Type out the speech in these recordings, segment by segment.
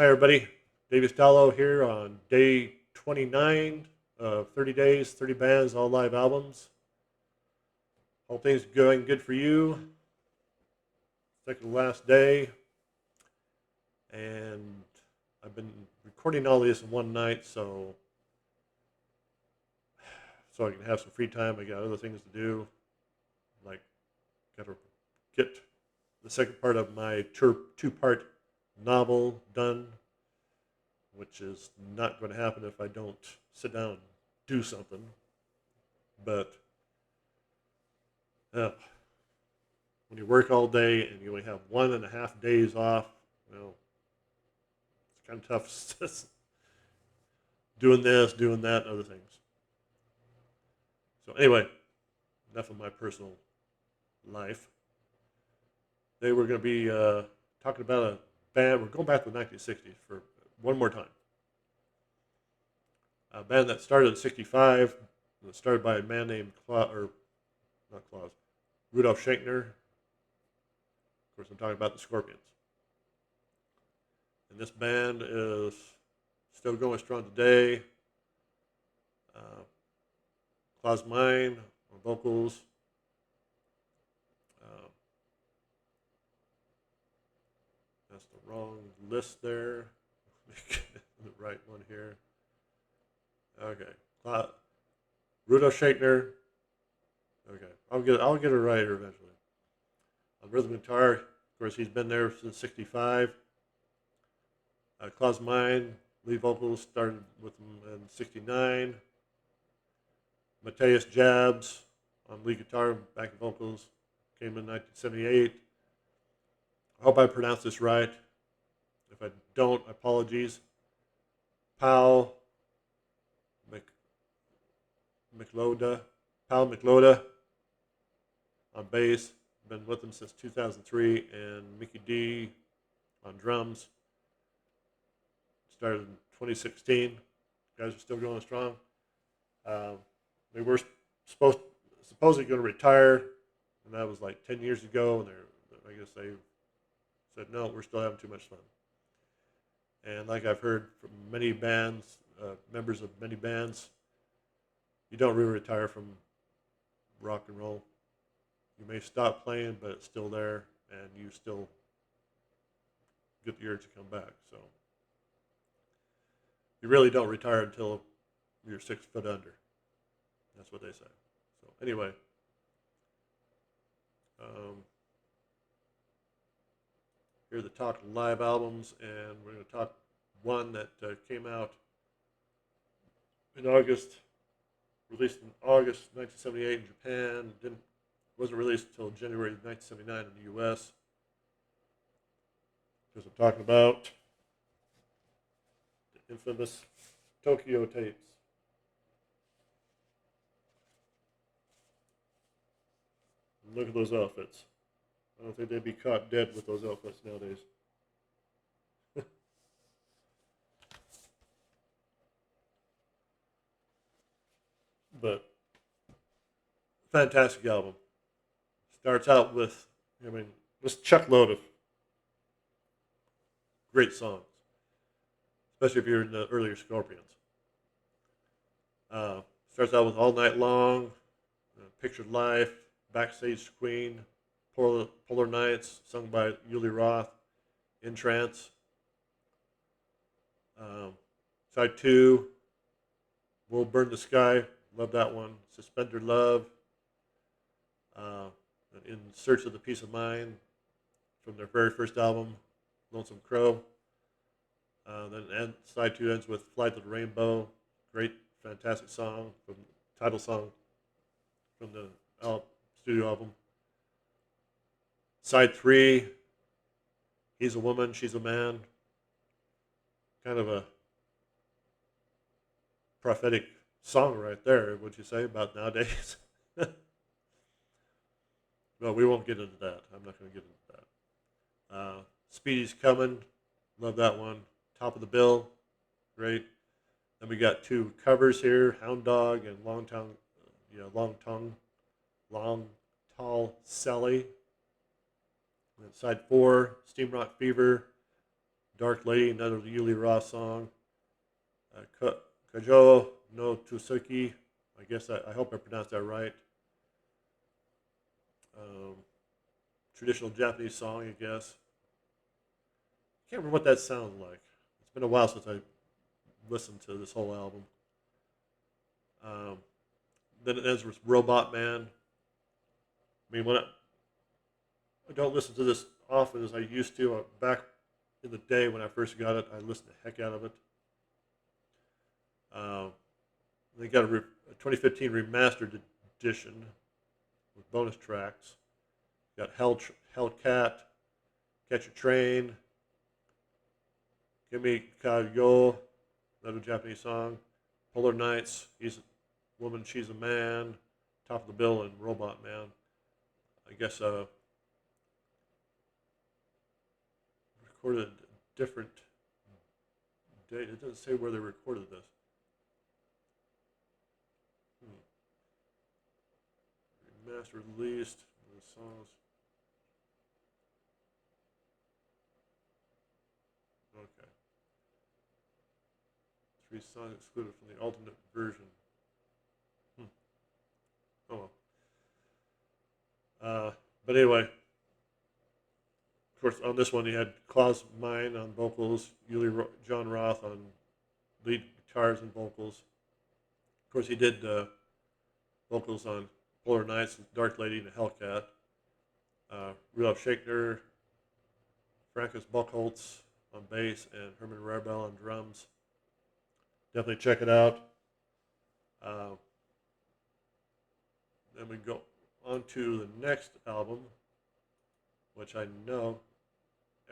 Hi, everybody. David Stallo here on day 29 of 30 days, 30 bands, all live albums. Hope things are going good for you. Second to last day, and I've been recording all this in one night, so I can have some free time. I got other things to do, like got to get the second part of my two-part novel done, which is not going to happen if I don't sit down and do something. But when you work all day and you only have 1.5 days off, well, it's kind of tough doing this, doing that, and other things. So anyway, enough of my personal life. Today we're going to be talking about a band. We're going back to the 1960s for one more time. A band that started in '65, that started by a man named Rudolf Schenkner. Of course, I'm talking about the Scorpions. And this band is still going strong today. Klaus Meine on vocals. That's the wrong list there. The right one here. Okay. Rudolf Schenkner. Okay. I'll get it right here eventually. On rhythm guitar, of course, he's been there since '65. Klaus Meine, lead vocals, started with him in '69. Matthias Jabs on lead guitar, backing vocals, came in 1978. I hope I pronounced this right. If I don't, apologies. Paul McLoda on bass, been with them since 2003, and Mickey D on drums. Started in 2016. Guys are still going strong. They were supposedly going to retire, and that was like 10 years ago. And I guess they said no, we're still having too much fun. And like I've heard from many bands, members of many bands, you don't really retire from rock and roll. You may stop playing, but it's still there, and you still get the urge to come back. So you really don't retire until you're 6 foot under. That's what they say. So anyway, here are the Talk Live albums, and we're going to talk one that came out in August, released in August 1978 in Japan. Wasn't released until January 1979 in the U.S. Because I'm talking about the infamous Tokyo tapes. And look at those outfits. I don't think they'd be caught dead with those outfits nowadays. But fantastic album. Starts out with, this chuckload of great songs, especially if you're in the earlier Scorpions. Starts out with All Night Long, Pictured Life, Backstage Queen, Polar Nights, sung by Uli Roth, In Trance. Side 2, We'll Burn the Sky, love that one. Suspender Love, In Search of the Peace of Mind, from their very first album, Lonesome Crow. Then side 2 ends with Fly to the Rainbow, great, fantastic song, title song from the studio album. Side 3, He's a Woman, She's a Man, kind of a prophetic song right there, would you say, about nowadays? Well, we won't get into that. I'm not going to get into that. Speedy's Coming, love that one. Top of the Bill, great. Then we got 2 covers here, Hound Dog and Long Tall Sally. And then side 4, Steam Rock Fever, Dark Lady, another Yuli Roth song. Kajo no Tsuki. I guess I hope I pronounced that right. Um, Traditional Japanese song, I guess. Can't remember what that sounds like. It's been a while since I listened to this whole album. Um, then it ends with Robot Man. I mean, I don't listen to this often as I used to. Back in the day when I first got it, I listened the heck out of it. They got a 2015 remastered edition with bonus tracks. Got Hellcat, Catch a Train, Gimme Kayo, another Japanese song, Polar Nights, He's a Woman, She's a Man, Top of the Bill, and Robot Man. I guess recorded a different date. It doesn't say where they recorded this. Remastered released the songs. Okay. 3 songs excluded from the alternate version. Oh well. But anyway, of course, on this one, he had Klaus Meine on vocals, John Roth on lead guitars and vocals. Of course, he did vocals on Polar Nights, Dark Lady, and Hellcat. Rudolf Schechner, Francis Buchholz on bass, and Herman Rebel on drums. Definitely check it out. Then we go on to the next album, which I know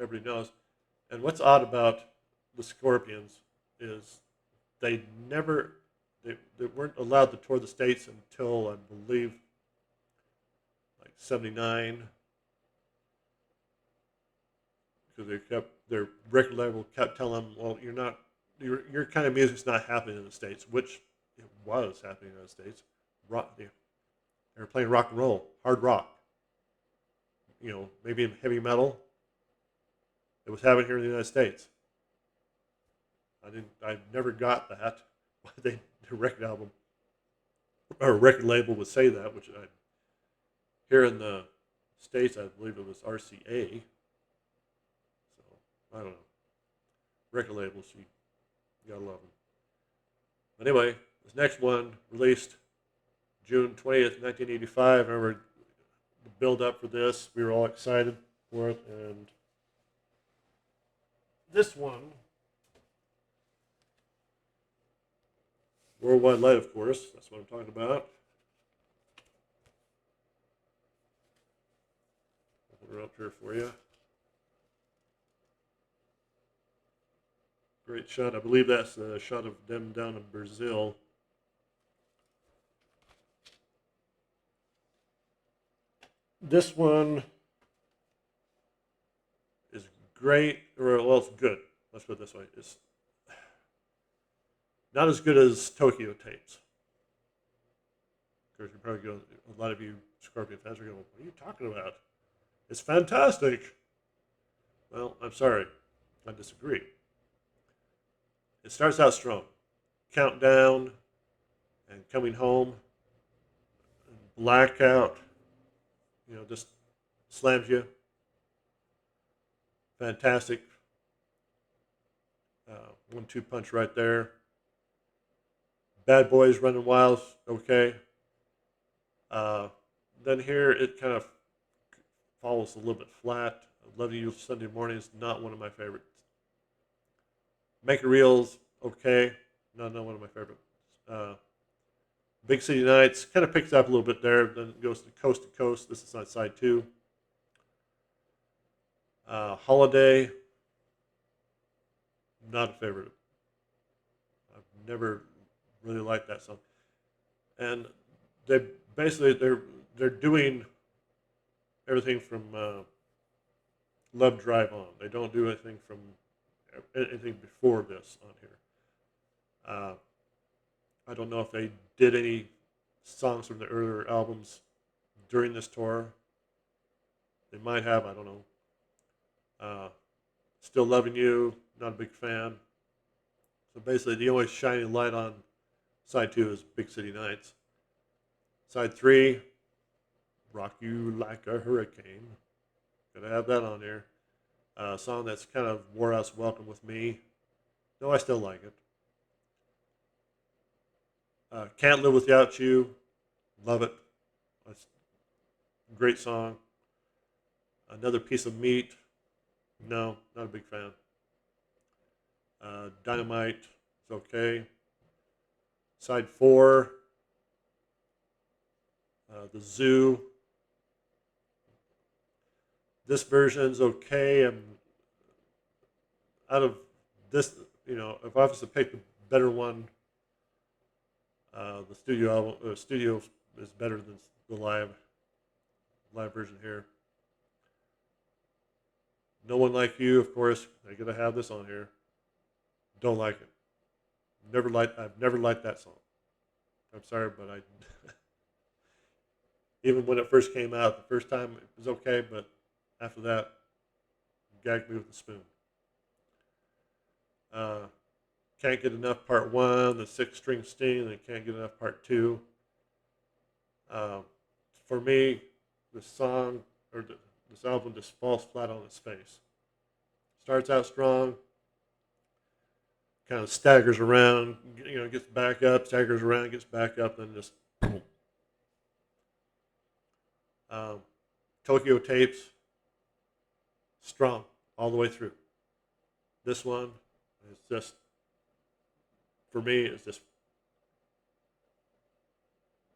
everybody knows. And what's odd about the Scorpions is they weren't allowed to tour the States until, I believe, like 79, because their record label kept telling them, well, your kind of music's not happening in the States, which it was happening in the States. They were playing rock and roll, hard rock, maybe in heavy metal. It was happening here in the United States. I never got that. The record album or record label would say that, which here in the States, I believe it was RCA. So I don't know. Record labels, you gotta love them. But anyway, this next one released June 20th, 1985. I remember the build up for this. We were all excited for it, and this one, Worldwide Light, of course. That's what I'm talking about. I'll put her up here for you. Great shot. I believe that's a shot of them down in Brazil. This one is great, or well, it's good. Let's put it this way. It's not as good as Tokyo Tapes. Of course, you're probably going. A lot of you Scorpion fans are going, "What are you talking about? It's fantastic." Well, I'm sorry, I disagree. It starts out strong, Countdown, and Coming Home, and Blackout. Just slams you. Fantastic. 1-2 punch right there. Bad Boys Running Wild, okay. Then here it kind of falls a little bit flat. Love You Sunday Morning is not one of my favorites. Make It Real's okay, not one of my favorites. Big City Nights kind of picks up a little bit there, then it goes to Coast. This is on side 2. Holiday, not a favorite. I've never really liked that song. And they're doing everything from Love Drive on. They don't do anything before this on here. I don't know if they did any songs from the earlier albums during this tour. They might have, I don't know. Still Loving You, not a big fan. So basically, the only shining light on side 2 is Big City Nights. Side 3, Rock You Like a Hurricane. Gotta have that on there. A song that's kind of wore out's Welcome with Me. No, I still like it. Can't Live Without You. Love it. That's a great song. Another Piece of Meat. No, not a big fan. Dynamite. It's okay. Side 4. The Zoo. This version's okay. I'm out of this, if I was to pick the better one, the studio is better than the live version here. No One Like You, of course. I gotta have this on here. Don't like it. I've never liked that song. I'm sorry, but I even when it first came out, the first time it was okay, but after that, gagged me with a spoon. Can't Get Enough Part 1, the 6-string sting, and Can't Get Enough Part 2. For me, this album just falls flat on its face. Starts out strong, kind of staggers around, gets back up, staggers around, gets back up, then just boom. Tokyo Tapes, strong all the way through. This one is just, for me, it's just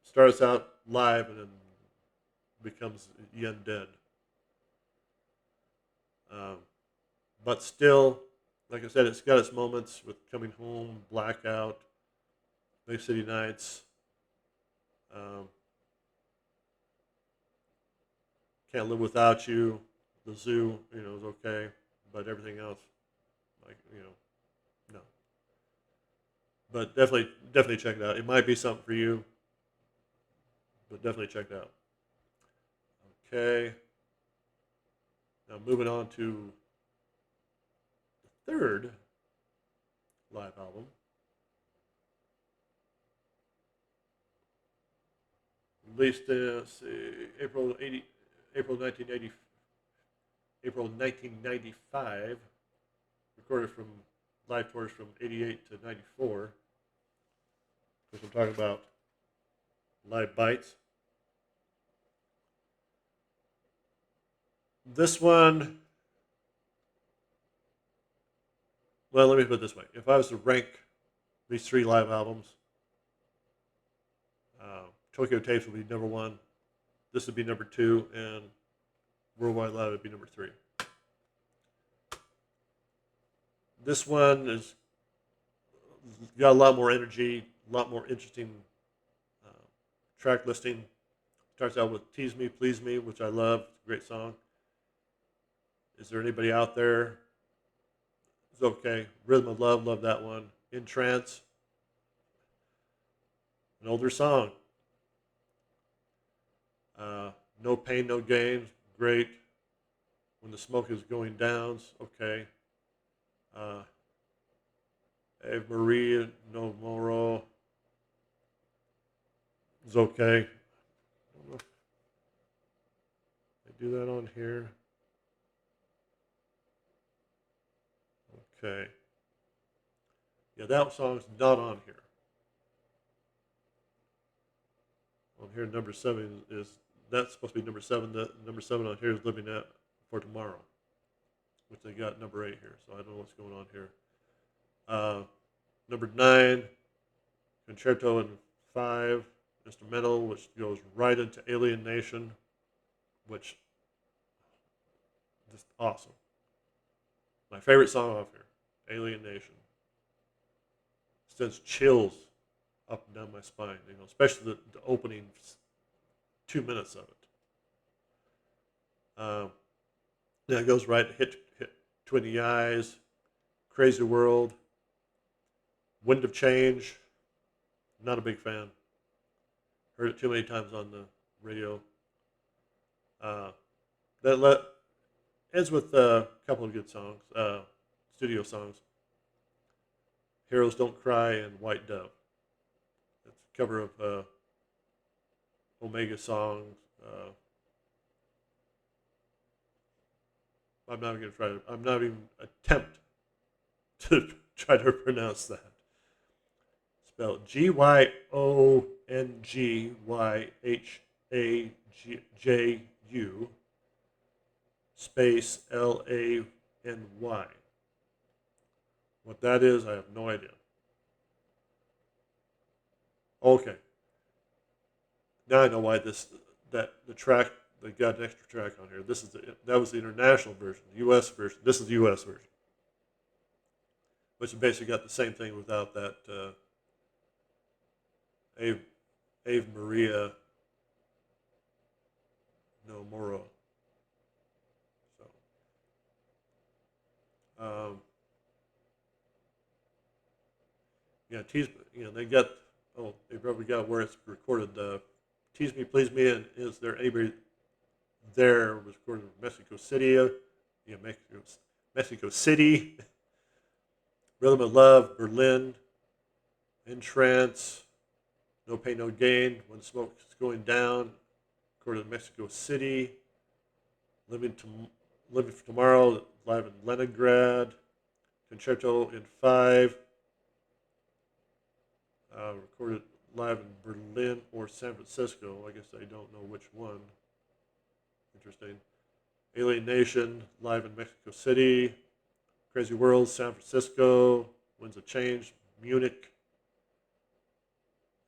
starts out live and then becomes yen dead. But still, like I said, it's got its moments with Coming Home, Blackout, Big City Nights. Can't Live Without You. The Zoo, is okay, but everything else, no. But definitely check it out. It might be something for you, but definitely check it out. Okay. Now moving on to the third live album. Released in April 1995. Recorded from live tours from 88 to 94. Because I'm talking about Live Bites. This one, well, let me put it this way. If I was to rank these 3 live albums, Tokyo Tapes would be number 1. This would be number 2, and Worldwide Live would be number 3. This one is got a lot more energy, a lot more interesting track listing. Starts out with Tease Me, Please Me, which I love. It's a great song. Is There Anybody Out There? It's okay. Rhythm of love that one. In Trance, an older song. No Pain, No Gain, great. When the Smoke Is Going Down, okay. Ave Maria, No Moro, is okay. I don't know if I do that on here. Okay. Yeah, that song's not on here. On here, number 7 is that's supposed to be number 7. The number 7 on here is Living At for Tomorrow, which they got number 8 here. So I don't know what's going on here. Number 9, Concerto in 5, instrumental, which goes right into Alien Nation, which just awesome. My favorite song off here, Alien Nation. Sends chills up and down my spine, especially the opening 2 minutes of it. Then it goes right, hit Between the Eyes, Crazy World, Wind of Change. Not a big fan. Heard it too many times on the radio. Ends with a couple of good songs. studio songs. Heroes Don't Cry and White Dove. It's a cover of Omega songs. I'm not even attempt to try to pronounce that. Spelled GYONGYHAJU space LANY. What that is, I have no idea. Okay. Now I know why the track, they got an extra track on here. That was the international version, the U.S. version. This is the U.S. version, which basically got the same thing without that Ave Maria no Moro. So, yeah, they got. Oh, they probably got where it's recorded. Tease Me, Please Me, and Is There Anybody There was recorded in Mexico City. Mexico City. Rhythm of Love, Berlin. In Trance, No Pain, No Gain, When Smoke is Going Down, recorded in Mexico City. Living for Tomorrow, live in Leningrad. Concerto in 5, recorded live in Berlin or San Francisco. I guess I don't know which one. Interesting. Alien Nation, live in Mexico City. Crazy World, San Francisco. Winds of Change, Munich.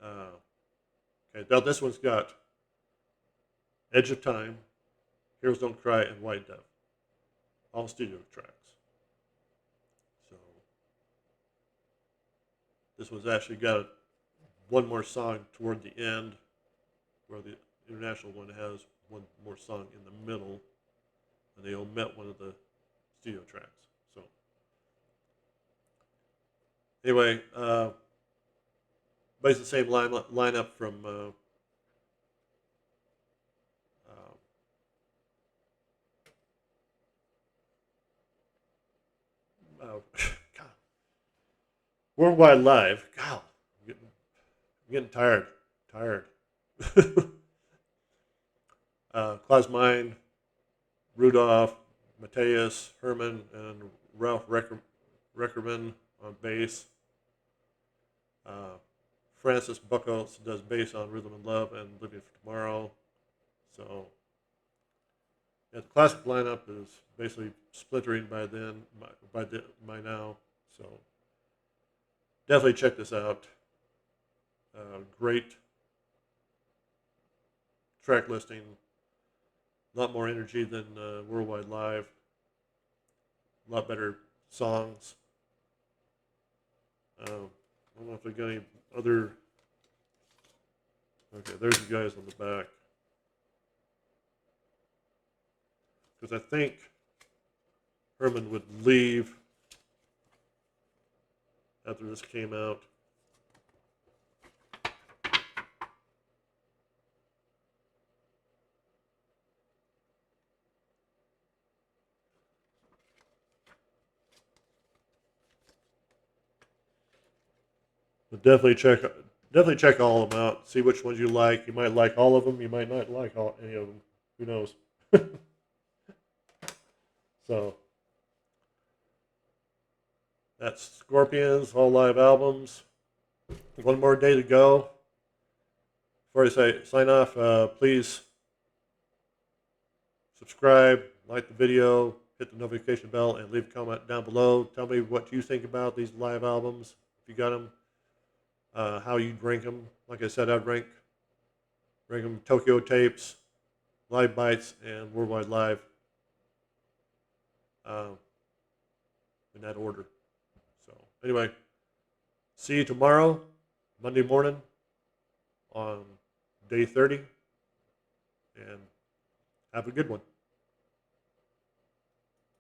Okay, now this one's got Edge of Time, Heroes Don't Cry, and White Dove. All studio tracks. So this one's actually got one more song toward the end, where the international one has one more song in the middle, and they omit one of the studio tracks. So anyway, but it's the same lineup from God, Worldwide Live. God, I'm getting tired. Klaus Meine, Rudolph, Matthias, Herman, and Ralph Reckerman on bass. Francis Buchholz does bass on Rhythm and Love and Living for Tomorrow. So, yeah, the classic lineup is basically splintering by now. So, definitely check this out. Great track listing. A lot more energy than Worldwide Live. A lot better songs. I don't know if I got any other. Okay, there's the guys on the back. Because I think Herman would leave after this came out. But definitely check all of them out. See which ones you like. You might like all of them. You might not like any of them. Who knows? So that's Scorpions, all live albums. One more day to go. Before I sign off, please subscribe, like the video, hit the notification bell, and leave a comment down below. Tell me what you think about these live albums, if you got them, how you'd rank them. Like I said, I'd rank them Tokyo Tapes, Live Bites, and Worldwide Live in that order. So anyway, see you tomorrow, Monday morning, on day 30, and have a good one.